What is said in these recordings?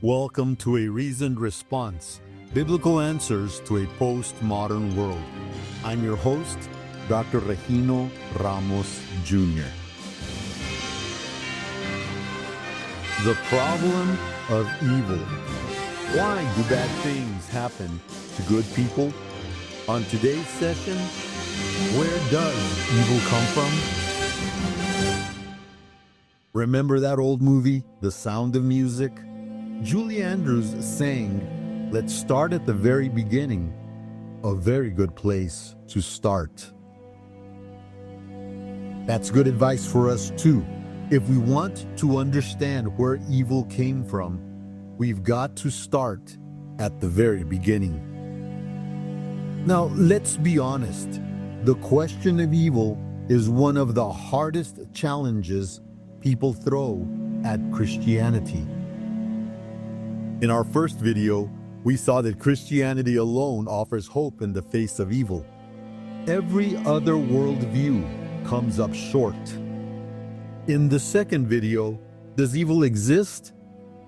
Welcome to A Reasoned Response, Biblical Answers to a Postmodern World. I'm your host, Dr. Regino Ramos Jr. The problem of evil. Why do bad things happen to good people? On today's session, where does evil come from? Remember that old movie, The Sound of Music? Julie Andrews sang, "Let's start at the very beginning." A very good place to start. That's good advice for us too. If we want to understand where evil came from, we've got to start at the very beginning. Now, let's be honest. The question of evil is one of the hardest challenges people throw at Christianity. In our first video, we saw that Christianity alone offers hope in the face of evil. Every other worldview comes up short. In the second video, Does Evil Exist?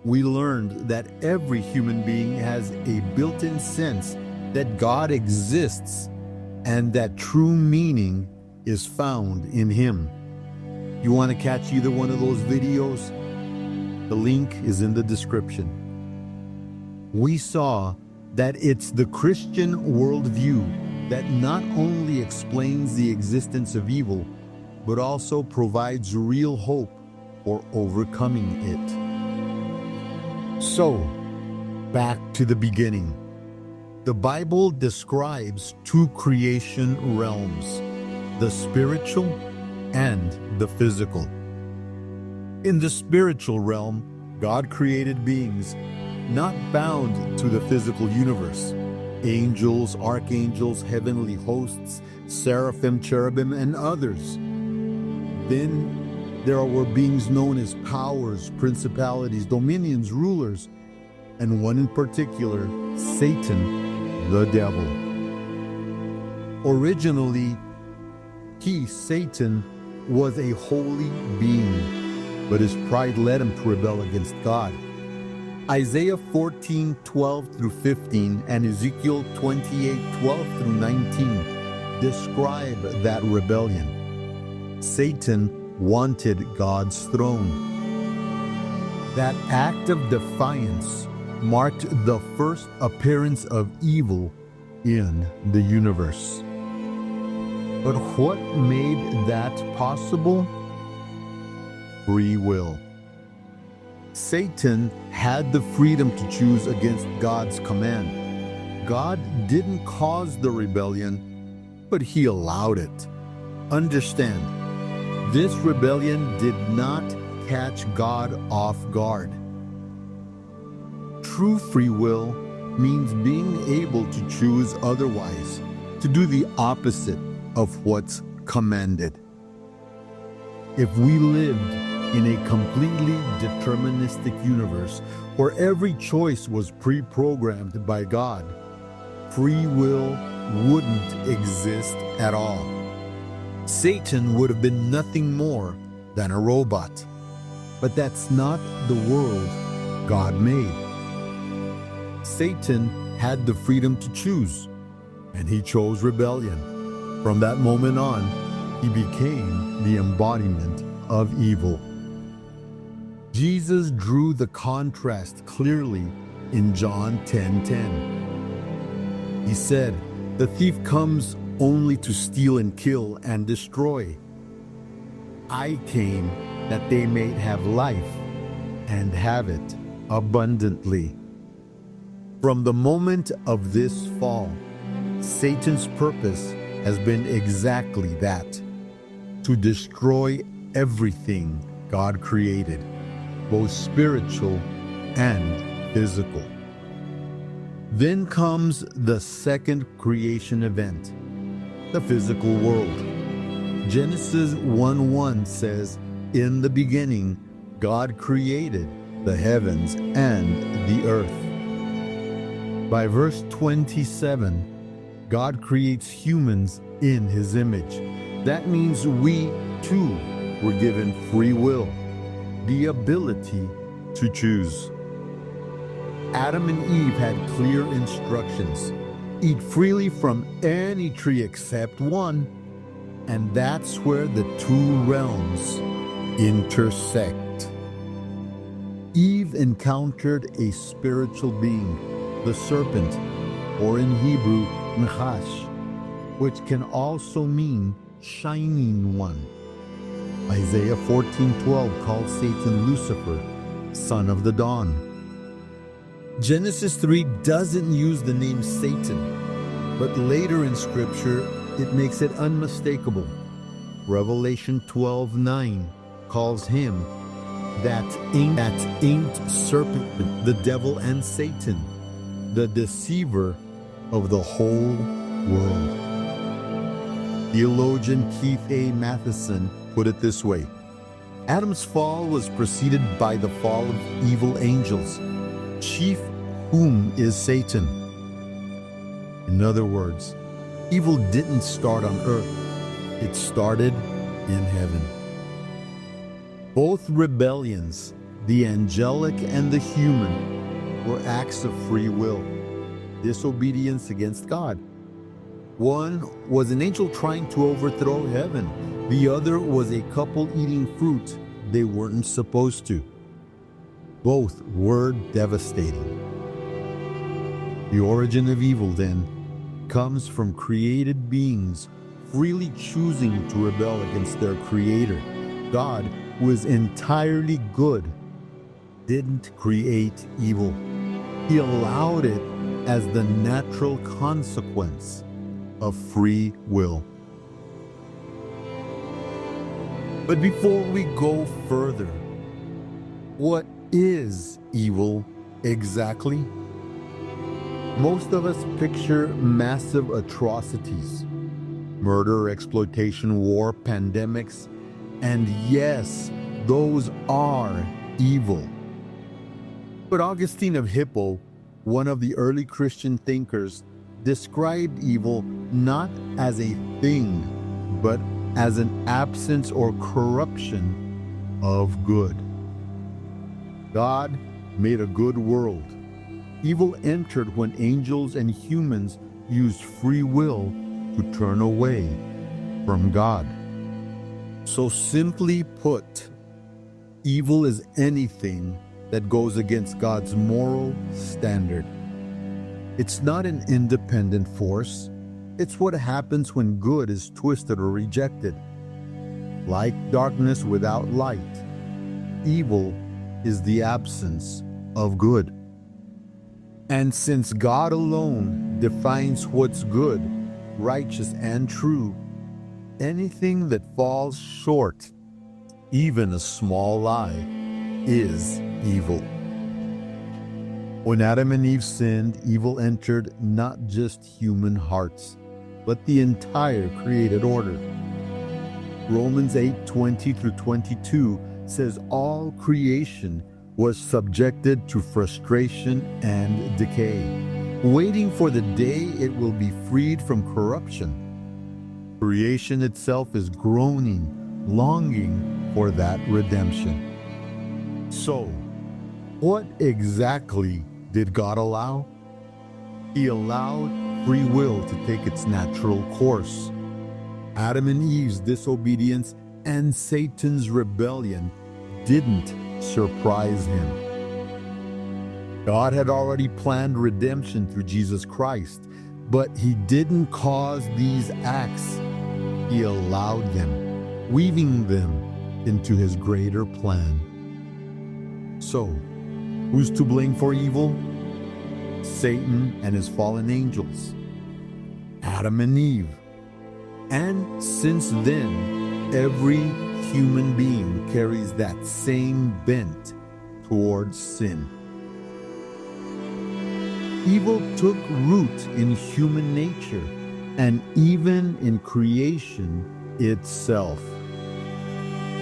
We learned that every human being has a built-in sense that God exists and that true meaning is found in Him. You want to catch either one of those videos? The link is in the description. We saw that it's the Christian worldview that not only explains the existence of evil, but also provides real hope for overcoming it. So, back to the beginning. The Bible describes two creation realms, the spiritual and the physical. In the spiritual realm, God created beings not bound to the physical universe. Angels, archangels, heavenly hosts, seraphim, cherubim, and others. Then there were beings known as powers, principalities, dominions, rulers, and one in particular, Satan, the devil. Originally, Satan, was a holy being, but his pride led him to rebel against God. Isaiah 14:12 through 15 and Ezekiel 28:12 through 19 describe that rebellion. Satan wanted God's throne. That act of defiance marked the first appearance of evil in the universe. But what made that possible? Free will. Satan had the freedom to choose against God's command. God didn't cause the rebellion, but He allowed it. Understand, this rebellion did not catch God off guard. True free will means being able to choose otherwise, to do the opposite of what's commanded. If we lived in a completely deterministic universe where every choice was pre-programmed by God, free will wouldn't exist at all. Satan would have been nothing more than a robot. But that's not the world God made. Satan had the freedom to choose, and he chose rebellion. From that moment on, he became the embodiment of evil. Jesus drew the contrast clearly in John 10:10. He said, "The thief comes only to steal and kill and destroy. I came that they may have life and have it abundantly." From the moment of this fall, Satan's purpose has been exactly that: to destroy everything God created, both spiritual and physical. Then comes the second creation event, the physical world. Genesis 1:1 says, "In the beginning, God created the heavens and the earth." By verse 27, God creates humans in His image. That means we, too, were given free will, the ability to choose. Adam and Eve had clear instructions. Eat freely from any tree except one. And that's where the two realms intersect. Eve encountered a spiritual being, the serpent, or in Hebrew, Nachash, which can also mean shining one. Isaiah 14:12 calls Satan Lucifer, son of the dawn. Genesis 3 doesn't use the name Satan, but later in Scripture it makes it unmistakable. Revelation 12:9 calls him that ain't serpent, the devil and Satan, the deceiver of the whole world. Theologian Keith A. Matheson put it this way: Adam's fall was preceded by the fall of evil angels, chief whom is Satan. In other words, evil didn't start on earth, it started in heaven. Both rebellions, the angelic and the human, were acts of free will, disobedience against God. One was an angel trying to overthrow heaven. The other was a couple eating fruit they weren't supposed to. Both were devastating. The origin of evil, then, comes from created beings freely choosing to rebel against their Creator. God, who is entirely good, didn't create evil. He allowed it as the natural consequence of free will. But before we go further, what is evil exactly? Most of us picture massive atrocities: murder, exploitation, war, pandemics, and yes, those are evil. But Augustine of Hippo, one of the early Christian thinkers, described evil not as a thing, but as an absence or corruption of good. God made a good world. Evil entered when angels and humans used free will to turn away from God. So simply put, evil is anything that goes against God's moral standard. It's not an independent force. It's what happens when good is twisted or rejected. Like darkness without light, evil is the absence of good. And since God alone defines what's good, righteous, and true, anything that falls short, even a small lie, is evil. When Adam and Eve sinned, evil entered not just human hearts, but the entire created order. Romans 8:20-22 says all creation was subjected to frustration and decay, waiting for the day it will be freed from corruption. Creation itself is groaning, longing for that redemption. So, what exactly did God allow? He allowed free will to take its natural course. Adam and Eve's disobedience and Satan's rebellion didn't surprise him. God had already planned redemption through Jesus Christ, but he didn't cause these acts. He allowed them, weaving them into his greater plan. So, who's to blame for evil? Satan and his fallen angels, Adam and Eve. And since then, every human being carries that same bent towards sin. Evil took root in human nature and even in creation itself.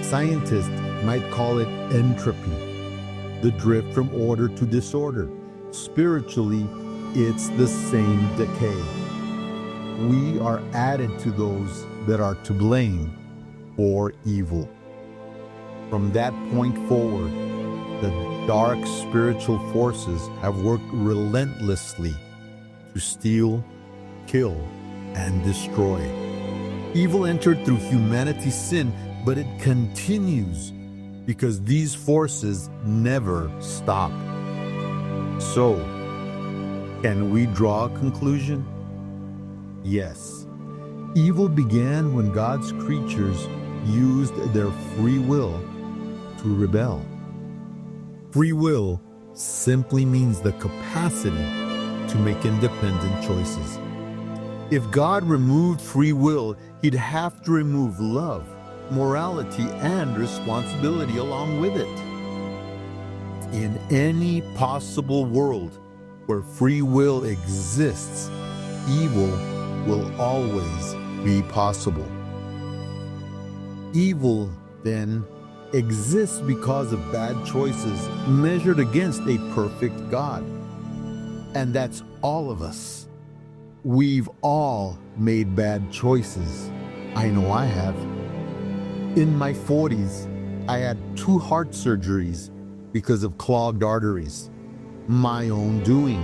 Scientists might call it entropy, the drift from order to disorder. Spiritually, it's the same decay. We are added to those that are to blame for evil. From that point forward, the Dark spiritual forces have worked relentlessly to steal, kill, and destroy. Evil entered through humanity's sin, but it continues because these forces never stop. So, can we draw a conclusion? Yes. Evil began when God's creatures used their free will to rebel. Free will simply means the capacity to make independent choices. If God removed free will, He'd have to remove love, morality, and responsibility along with it. In any possible world where free will exists, evil will always be possible. Evil, then, exists because of bad choices measured against a perfect God. And that's all of us. We've all made bad choices. I know I have. In my 40s, I had 2 heart surgeries because of clogged arteries. My own doing.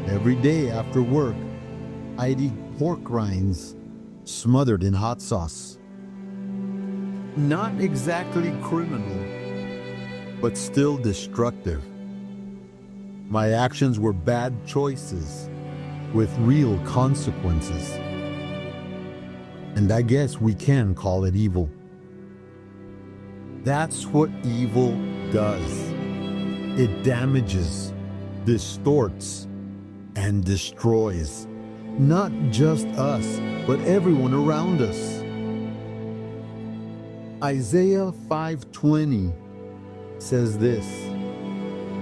Every day after work, I'd eat pork rinds smothered in hot sauce. Not exactly criminal, but still destructive. My actions were bad choices with real consequences. And I guess we can call it evil. That's what evil does. It damages, distorts, and destroys. Not just us, but everyone around us. Isaiah 5:20 says this: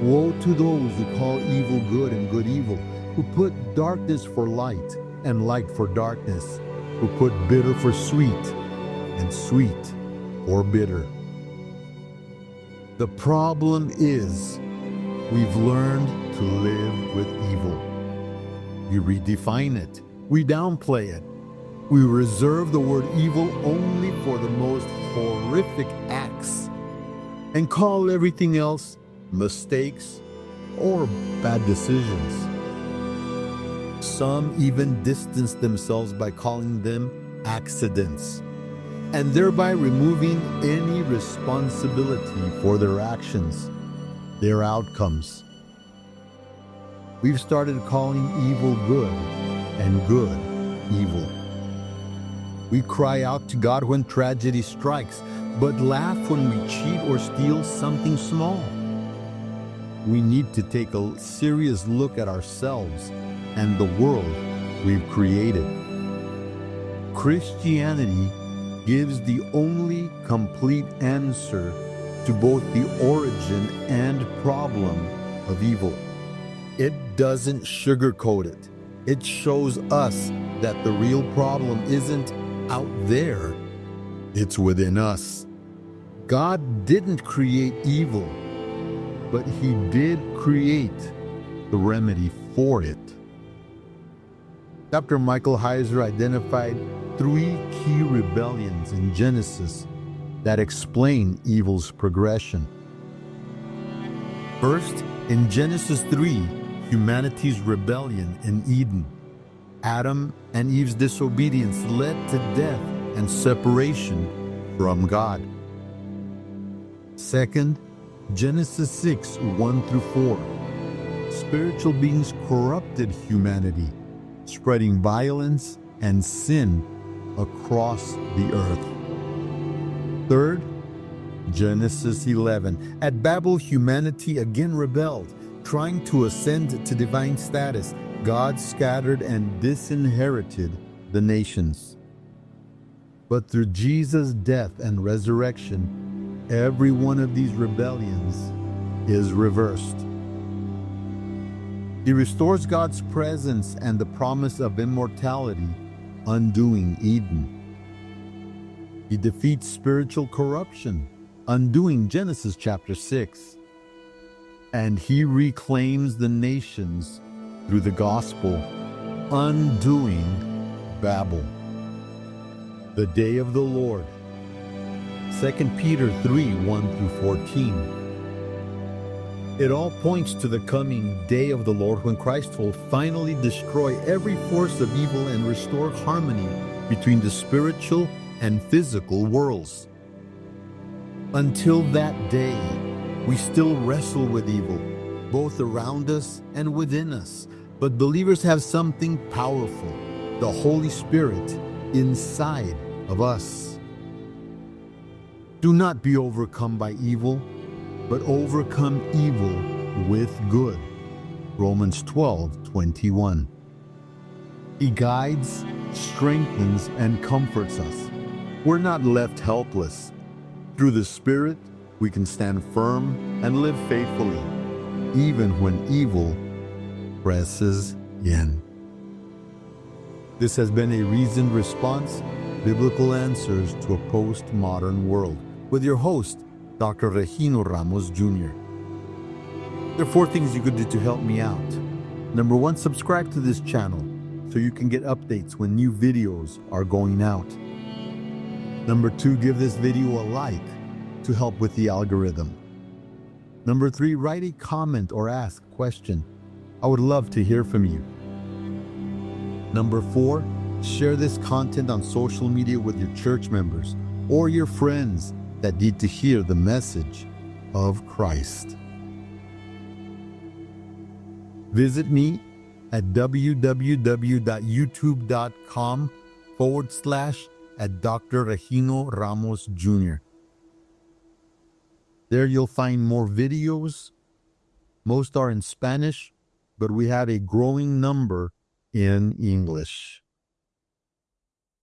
"Woe to those who call evil good and good evil, who put darkness for light and light for darkness, who put bitter for sweet and sweet for bitter." The problem is we've learned to live with evil. We redefine it. We downplay it. We reserve the word evil only for the most horrific acts and call everything else mistakes or bad decisions. Some even distance themselves by calling them accidents, and thereby removing any responsibility for their actions, their outcomes. We've started calling evil good and good evil. We cry out to God when tragedy strikes, but laugh when we cheat or steal something small. We need to take a serious look at ourselves and the world we've created. Christianity gives the only complete answer to both the origin and problem of evil. It doesn't sugarcoat it. It shows us that the real problem isn't out there, it's within us. God didn't create evil, but He did create the remedy for it. Dr. Michael Heiser identified 3 key rebellions in Genesis that explain evil's progression. First, in Genesis 3, humanity's rebellion in Eden. Adam and Eve's disobedience led to death and separation from God. Second, Genesis 6, 1-4. Spiritual beings corrupted humanity, spreading violence and sin across the earth. Third, Genesis 11. At Babel, humanity again rebelled, trying to ascend to divine status. God scattered and disinherited the nations. But through Jesus' death and resurrection, every one of these rebellions is reversed. He restores God's presence and the promise of immortality, undoing Eden. He defeats spiritual corruption, undoing Genesis chapter 6. And He reclaims the nations through the gospel, undoing Babel. The day of the Lord. 2 Peter 3, 1-14. It all points to the coming day of the Lord when Christ will finally destroy every force of evil and restore harmony between the spiritual and physical worlds. Until that day, we still wrestle with evil, both around us and within us. But believers have something powerful, the Holy Spirit, inside of us. Do not be overcome by evil, but overcome evil with good. Romans 12:21. He guides, strengthens, and comforts us. We're not left helpless. Through the Spirit, we can stand firm and live faithfully, even when evil presses in. This has been a reasoned response, biblical answers to a postmodern world, with your host, Dr. Regino Ramos Jr. There are 4 things you could do to help me out. Number 1, subscribe to this channel so you can get updates when new videos are going out. Number 2, give this video a like to help with the algorithm. Number 3, write a comment or ask a question. I would love to hear from you. Number 4, share this content on social media with your church members or your friends that need to hear the message of Christ. Visit me at www.youtube.com/Dr. Regino Ramos Jr. There you'll find more videos. Most are in Spanish, but we have a growing number in English.